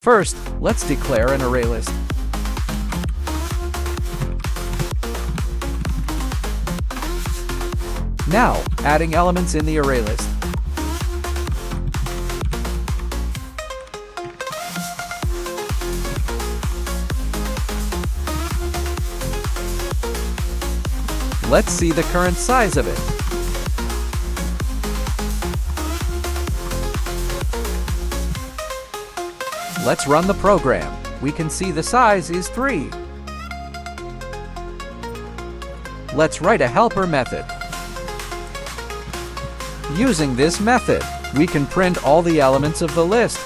First, let's declare an array list. Now, adding elements in the array list. Let's see the current size of it. Let's run the program. We can see the size is 3. Let's write a helper method. Using this method, we can print all the elements of the list.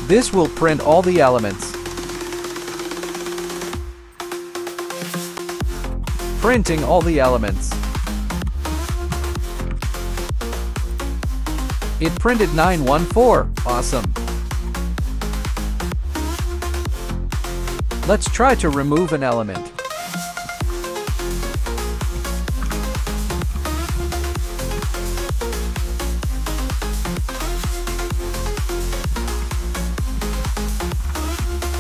This will print all the elements. Printing all the elements. It printed 914. Awesome. Let's try to remove an element.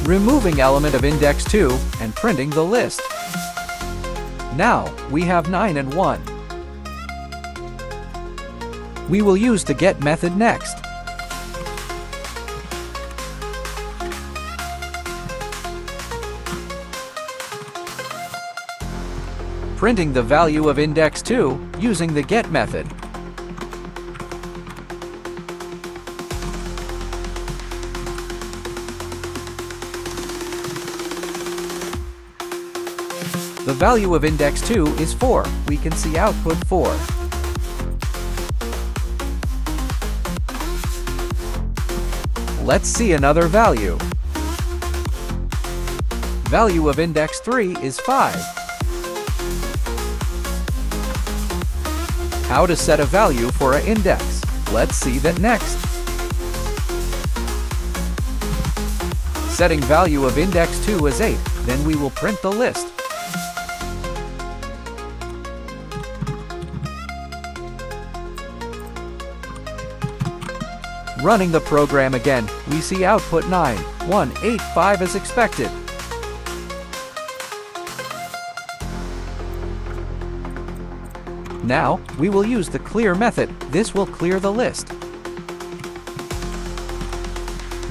Removing element of index 2 and printing the list. Now, we have 9 and 1. We will use the get method next. Printing the value of index 2 using the get method. The value of index 2 is 4. We can see output 4. Let's see another value. Value of index 3 is 5. How to set a value for an index? Let's see that next. Setting value of index 2 as 8, then we will print the list. Running the program again, we see output 9, 1, 8, 5 as expected. Now, we will use the clear method. This will clear the list.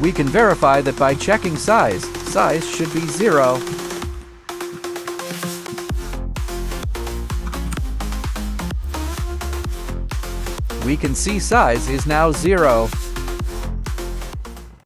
We can verify that by checking size. Size should be 0. We can see size is now 0.